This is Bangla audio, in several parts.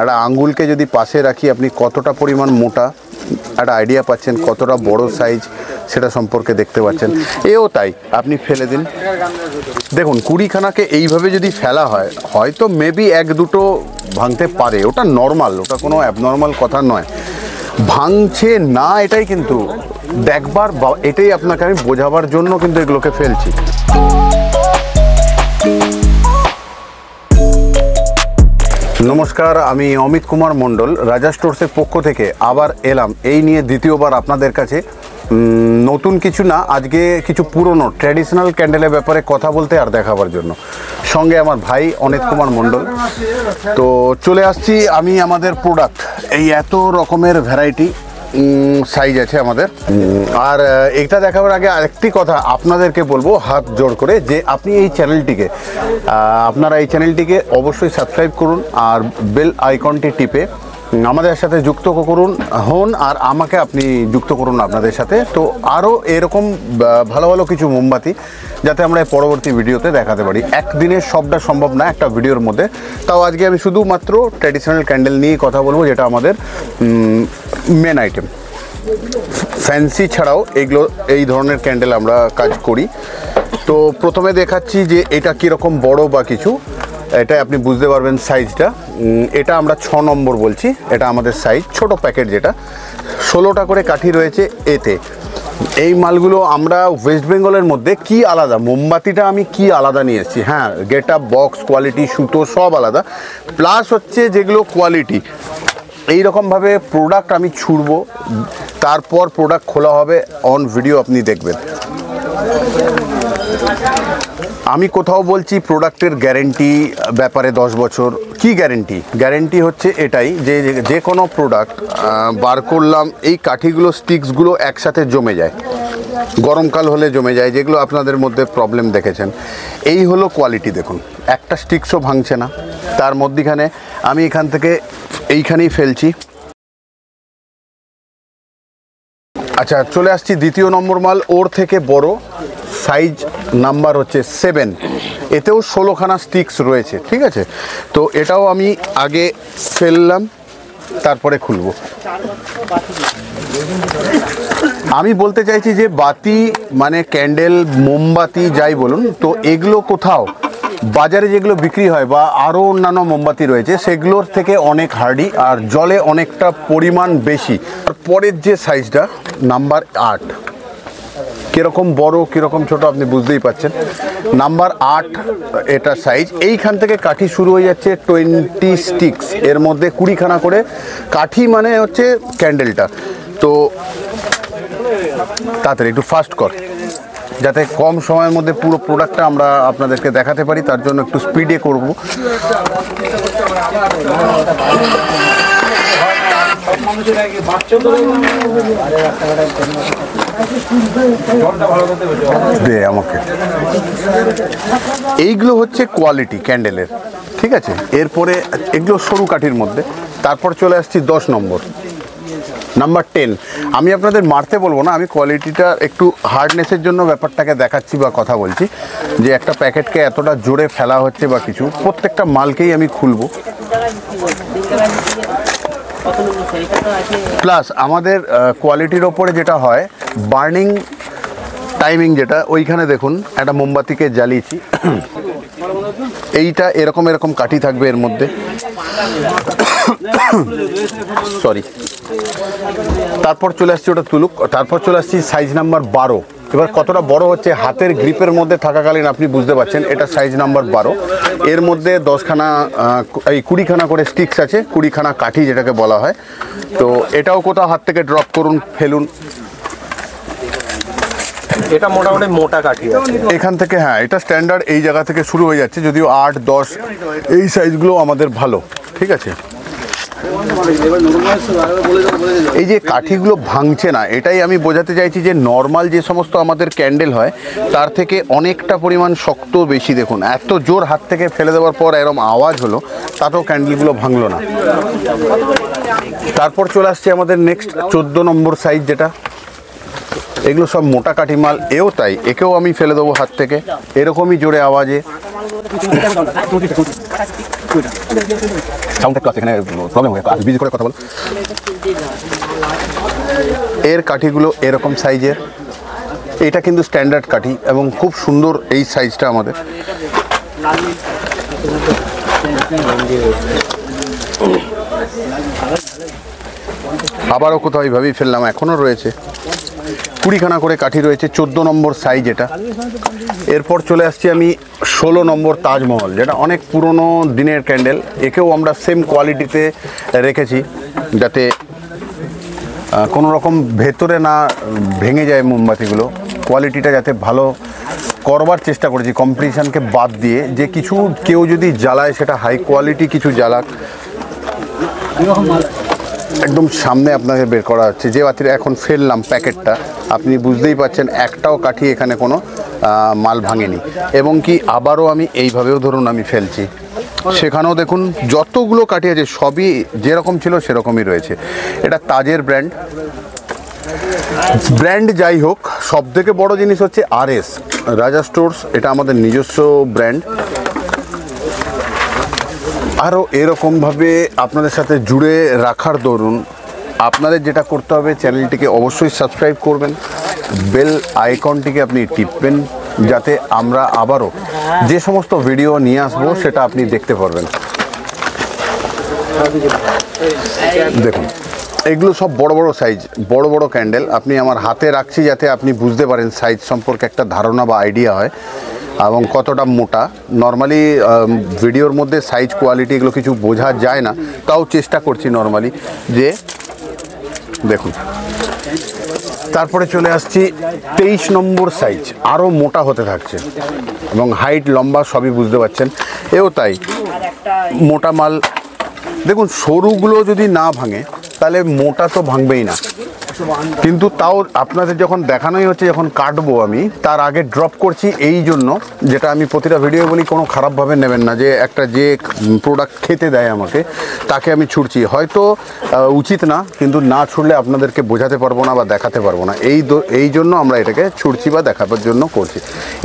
একটা আঙ্গুলকে যদি পাশে রাখি আপনি কতটা পরিমাণ মোটা একটা আইডিয়া পাচ্ছেন, কতটা বড় সাইজ সেটা সম্পর্কে দেখতে পাচ্ছেন। এও তাই, আপনি ফেলে দিন। দেখুন 20খানাকে এইভাবে যদি ফেলা হয় হয়তো মেবি 1-2টো ভাঙতে পারে, ওটা নর্মাল, ওটা কোনো অ্যাবনর্মাল কথা নয়। ভাঙছে না এটাই কিন্তু দেখবার, এটাই আপনাকে আমি বোঝাবার জন্য কিন্তু এগুলোকে ফেলছি। নমস্কার, আমি অমিত কুমার মণ্ডল, রাজা স্টোর্সের পক্ষ থেকে আবার এলাম এই নিয়ে দ্বিতীয়বার আপনাদের কাছে। নতুন কিছু না, আজকে কিছু পুরনো ট্র্যাডিশনাল ক্যান্ডেলের ব্যাপারে কথা বলতে আর দেখাবার জন্য। সঙ্গে আমার ভাই অনিত কুমার মণ্ডল। তো চলে আসছি আমি আমাদের প্রোডাক্ট, এই এত রকমের ভ্যারাইটি সাইজ আছে আমাদের। আর এটা দেখাবার আগে আরেকটি কথা আপনাদেরকে বলবো হাত জোড় করে, যে আপনি এই চ্যানেলটিকে আপনারা এই চ্যানেলটিকে অবশ্যই সাবস্ক্রাইব করুন আর বেল আইকনটি টিপে আমাদের সাথে যুক্ত করুন হন, আর আমাকে আপনি যুক্ত করুন আপনাদের সাথে। তো আরও এরকম ভালো ভালো কিছু মোমবাতি যাতে আমরা পরবর্তী ভিডিওতে দেখাতে পারি। একদিনে সবটা সম্ভব না একটা ভিডিওর মধ্যে, তাও আজকে আমি শুধুমাত্র ট্র্যাডিশনাল ক্যান্ডেল নিয়ে কথা বলবো, যেটা আমাদের মেন আইটেম। ফ্যান্সি ছাড়াও এগুলো এই ধরনের ক্যান্ডেল আমরা কাজ করি। তো প্রথমে দেখাচ্ছি যে এটা কীরকম বড় বা কিছু, এটা আপনি বুঝতে পারবেন সাইজটা। এটা আমরা 6 নম্বর বলছি, এটা আমাদের সাইজ, ছোট প্যাকেট যেটা। 16টা করে কাঠি রয়েছে এতে। এই মালগুলো আমরা ওয়েস্ট বেঙ্গলের মধ্যে কি আলাদা, মোমবাতিটা আমি কি আলাদা নিয়ে এসেছি। হ্যাঁ, গেট আপ, বক্স, কোয়ালিটি, সুতো সব আলাদা, প্লাস হচ্ছে যেগুলো কোয়ালিটি এইরকমভাবে প্রোডাক্ট আমি ছুড়বো, তারপর প্রোডাক্ট খোলা হবে, অন ভিডিও আপনি দেখবেন। আমি কোথাও বলছি প্রোডাক্টের গ্যারেন্টি ব্যাপারে 10 বছর, কি গ্যারেন্টি? গ্যারেন্টি হচ্ছে এটাই যে যে কোনো প্রোডাক্ট বার করলাম, এই কাঠিগুলো স্টিক্সগুলো একসাথে জমে যায়, গরমকাল হলে জমে যায়, যেগুলো আপনাদের মধ্যে প্রবলেম দেখেছেন। এই হলো কোয়ালিটি, দেখুন একটা স্টিক্সও ভাঙছে না। তার মধ্যেখানে আমি এখান থেকে এইখানেই ফেলছি। আচ্ছা, চলে আসছি দ্বিতীয় নম্বর মাল, ওর থেকে বড় সাইজ নাম্বার হচ্ছে 7। এতেও 16খানা স্টিক্স রয়েছে, ঠিক আছে। তো এটাও আমি আগে ফেললাম, তারপরে খুলবো। আমি বলতে চাইছি যে বাতি মানে ক্যান্ডেল, মোমবাতি যাই বলুন, তো এগুলো কোথাও বাজারে যেগুলো বিক্রি হয় বা আরও অন্যান্য মোমবাতি রয়েছে সেগুলোর থেকে অনেক হার্ডি, আর জলে অনেকটা পরিমাণ বেশি। আর পরের যে সাইজটা নাম্বার 8, কীরকম বড় কীরকম ছোট আপনি বুঝতেই পাচ্ছেন। নাম্বার 8 এটা সাইজ। এইখান থেকে কাঠি শুরু হয়ে যাচ্ছে 20 স্টিক্স, এর মধ্যে 20খানা করে কাঠি, মানে হচ্ছে ক্যান্ডেলটা। তো তাড়াতাড়ি একটু ফাস্ট কর, যাতে কম সময়ের মধ্যে পুরো প্রোডাক্টটা আমরা আপনাদেরকে দেখাতে পারি, তার জন্য একটু স্পিডে করব। আমাকে এইগুলো হচ্ছে কোয়ালিটি ক্যান্ডেলের, ঠিক আছে। এরপরে এগুলো সরু কাঠির মধ্যে। তারপর চলে আসছি 10 নম্বর, নাম্বার 10। আমি আপনাদের মারতে বলবো না, আমি কোয়ালিটিটা একটু হার্ডনেসের জন্য ব্যাপারটাকে দেখাচ্ছি বা কথা বলছি, যে একটা প্যাকেটকে এতটা জোরে ফেলা হচ্ছে বা কিছু। প্রত্যেকটা মালকেই আমি খুলবো। প্লাস আমাদের কোয়ালিটির ওপরে যেটা হয়, বার্নিং টাইমিং যেটা, ওইখানে দেখুন একটা মোমবাতিকে জ্বালিয়েছি, এইটা এরকম এরকম কাঠি থাকবে এর মধ্যে, সরি। তারপর চলে আসছি, ওটা তুলুক। তারপর চলে আসছি সাইজ নাম্বার 12। এবার কতটা বড় হচ্ছে হাতের গ্রিপের মধ্যে থাকাকালীন আপনি বুঝতে পারছেন। এটা সাইজ নাম্বার 12, এর মধ্যে 20খানা করে স্টিক্স আছে, 20খানা কাঠি যেটাকে বলা হয়। তো এটাও কোথাও হাত থেকে ড্রপ করুন, ফেলুন। এটা মোটামুটি মোটা কাঠি এখান থেকে, হ্যাঁ এটা স্ট্যান্ডার্ড এই জায়গা থেকে শুরু হয়ে যাচ্ছে, যদিও 8, 10 এই সাইজগুলো আমাদের ভালো, ঠিক আছে। এই যে কাঠিগুলো ভাঙছে না, এটাই আমি বোঝাতে চাইছি যে নর্মাল যে সমস্ত আমাদের ক্যান্ডেল হয় তার থেকে অনেকটা পরিমাণ শক্ত বেশি। দেখুন এত জোর হাত থেকে ফেলে দেওয়ার পর এরকম আওয়াজ হলো, তাতেও ক্যান্ডেলগুলো ভাঙলো না। তারপর চলে আসছে আমাদের নেক্সট 14 নম্বর সাইজ, যেটা এগুলো সব মোটা কাঠি মাল। এও তাই, একেও আমি ফেলে দেবো হাত থেকে, এরকমই জোরে আওয়াজে। সাউন্ড একটু আছে এখানে, প্রবলেম হয়, আর বিজি করে কথা বল। এর কাঠিগুলো এরকম সাইজের, এটা কিন্তু স্ট্যান্ডার্ড কাঠি এবং খুব সুন্দর এই সাইজটা আমাদের। আবারও কোথাও এইভাবেই ফেললাম, এখনও রয়েছে 20খানা করে কাঠি রয়েছে, 14 নম্বর সাইজ এটা। এরপর চলে আসছি আমি 16 নম্বর তাজমহল, যেটা অনেক পুরনো দিনের ক্যান্ডেল। একেও আমরা সেম কোয়ালিটিতে রেখেছি যাতে কোনো রকম ভেতরে না ভেঙে যায় মোমবাতিগুলো, কোয়ালিটিটা যাতে ভালো করবার চেষ্টা করেছি কম্পিটিশানকে বাদ দিয়ে, যে কিছু কেউ যদি জ্বালায় সেটা হাই কোয়ালিটি কিছু জ্বালাক। একদম সামনে আপনাকে বের করা হচ্ছে, যে বাতিটা এখন ফেললাম প্যাকেটটা, আপনি বুঝতেই পারছেন একটাও কাঠি এখানে কোনো মাল ভাঙেনি। এবং কি আবারও আমি এইভাবেও ধরুন আমি ফেলছি, সেখানেও দেখুন যতগুলো কাঠি আছে সবই যেরকম ছিল সেরকমই রয়েছে। এটা তাজের ব্র্যান্ড যাই হোক, সব থেকে বড় জিনিস হচ্ছে RS রাজা স্টোর্স, এটা আমাদের নিজস্ব ব্র্যান্ড। আরও এরকমভাবে আপনাদের সাথে জুড়ে রাখার দরুন আপনাদের যেটা করতে হবে, চ্যানেলটিকে অবশ্যই সাবস্ক্রাইব করবেন, বেল আইকনটিকে আপনি টিপবেন, যাতে আমরা আবারও যে সমস্ত ভিডিও নিয়ে আসবো সেটা আপনি দেখতে পারবেন। দেখুন এগুলো সব বড় বড় সাইজ, বড় বড় ক্যান্ডেল। আপনি আমার হাতে রাখছি যাতে আপনি বুঝতে পারেন সাইজ সম্পর্কে একটা ধারণা বা আইডিয়া হয় এবং কতটা মোটা। নর্মালি ভিডিওর মধ্যে সাইজ কোয়ালিটি এগুলো কিছু বোঝা যায় না, তাও চেষ্টা করছি নর্মালি যে দেখুন। তারপরে চলে আসছি 23 নম্বর সাইজ, আরও মোটা হতে থাকছে এবং হাইট লম্বা সবই বুঝতে পারছেন। এও তাই মোটা মাল। দেখুন সরুগুলো যদি না ভাঙে তাহলে মোটা তো ভাঙবেই না, কিন্তু তাও আপনাদের যখন দেখানোই হচ্ছে, যখন কাটবো আমি তার আগে ড্রপ করছি এই জন্য, যেটা আমি প্রতিটা ভিডিও বলি কোনো খারাপভাবে নেবেন না, যে একটা যে প্রোডাক্ট খেতে দেয় আমাকে তাকে আমি ছুটছি, হয়তো উচিত না, কিন্তু না ছুটলে আপনাদেরকে বোঝাতে পারবো না বা দেখাতে পারবো না, এই জন্য আমরা এটাকে ছুটছি বা দেখাবার জন্য করছি।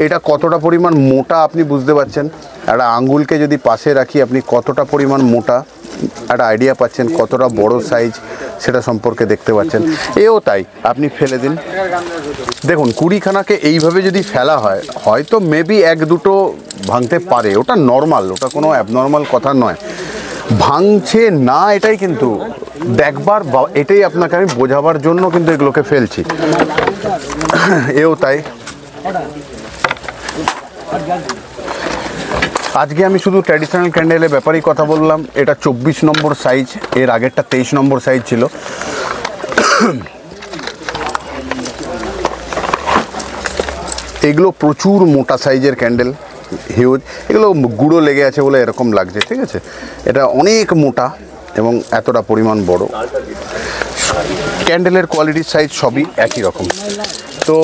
এটা কতটা পরিমাণ মোটা আপনি বুঝতে পারছেন, একটা আঙ্গুলকে যদি পাশে রাখি আপনি কতটা পরিমাণ মোটা একটা আইডিয়া পাচ্ছেন, কতটা বড় সাইজ সেটা সম্পর্কে দেখতে পাচ্ছেন। এও তাই আপনি ফেলে দিন। দেখুন 20খানাকে এইভাবে যদি ফেলা হয়, হয়তো মেবি 1-2টো ভাঙতে পারে, ওটা নর্মাল, ওটা কোনো অ্যাবনর্মাল কথা নয়। ভাঙছে না এটাই কিন্তু দেখবার, এটাই আপনাকে আমি বোঝাবার জন্য কিন্তু এগুলোকে ফেলছি। এও তাই। আজকে আমি শুধু ট্র্যাডিশনাল ক্যান্ডেলের ব্যাপারেই কথা বললাম। এটা 24 নম্বর সাইজ, এর আগেরটা 23 নম্বর সাইজ ছিল। এগুলো প্রচুর মোটা সাইজের ক্যান্ডেল, হিউজ। এগুলো গুঁড়ো লেগে আছে বলে এরকম লাগছে, ঠিক আছে। এটা অনেক মোটা এবং এতটা পরিমাণ বড়। ক্যান্ডেলের কোয়ালিটির সাইজ সবই একই রকম। তো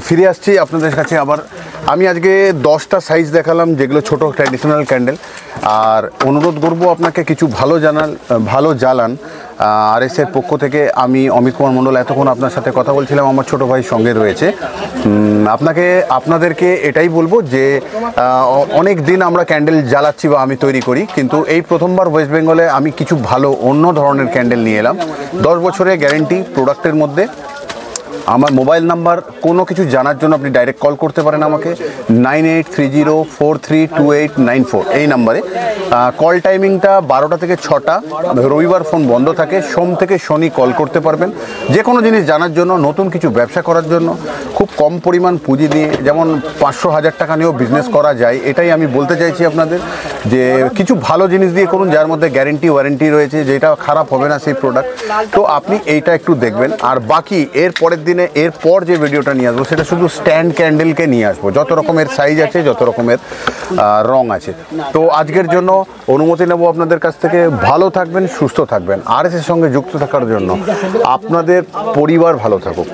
ফিরে আসছি আপনাদের কাছে আবার। আমি আজকে 10টা সাইজ দেখালাম যেগুলো ছোট ট্র্যাডিশনাল ক্যান্ডেল, আর অনুরোধ করবো আপনাকে কিছু ভালো জ্বালান। RS এর পক্ষ থেকে আমি অমিত কুমার মণ্ডল এতক্ষণ আপনার সাথে কথা বলছিলাম, আমার ছোট ভাই সঙ্গে রয়েছে। আপনাদেরকে এটাই বলবো যে অনেক দিন আমরা ক্যান্ডেল জ্বালাচ্ছি বা আমি তৈরি করি, কিন্তু এই প্রথমবার ওয়েস্ট বেঙ্গলে আমি কিছু ভালো অন্য ধরনের ক্যান্ডেল নিয়ে এলাম। 10 বছরের গ্যারেন্টি প্রোডাক্টের মধ্যে। আমার মোবাইল নাম্বার কোনো কিছু জানার জন্য আপনি ডাইরেক্ট কল করতে পারেন আমাকে 9830432894 এই নাম্বারে। কল টাইমিংটা 12টা থেকে 6টা, রবিবার ফোন বন্ধ থাকে, সোম থেকে শনি কল করতে পারবেন যে কোনো জিনিস জানার জন্য, নতুন কিছু ব্যবসা করার জন্য। খুব কম পরিমাণ পুঁজি দিয়ে, যেমন 500,000 টাকা নিয়েও বিজনেস করা যায়, এটাই আমি বলতে চাইছি আপনাদের, যে কিছু ভালো জিনিস দিয়ে করুন যার মধ্যে গ্যারেন্টি ওয়ারেন্টি রয়েছে, যেটা খারাপ হবে না সেই প্রোডাক্ট। তো আপনি এইটা একটু দেখবেন। আর বাকি এর পরের দিনে এরপর যে ভিডিওটা নিয়ে আসবো সেটা শুধু স্ট্যান্ড ক্যান্ডেলকে নিয়ে আসবো, যত রকমের সাইজ আছে, যত রকমের রং আছে। তো আজকের জন্য অনুমতি নেব আপনাদের কাছ থেকে। ভালো থাকবেন, সুস্থ থাকবেন। RS এর সঙ্গে যুক্ত থাকার জন্য আপনাদের পরিবার ভালো থাকুক।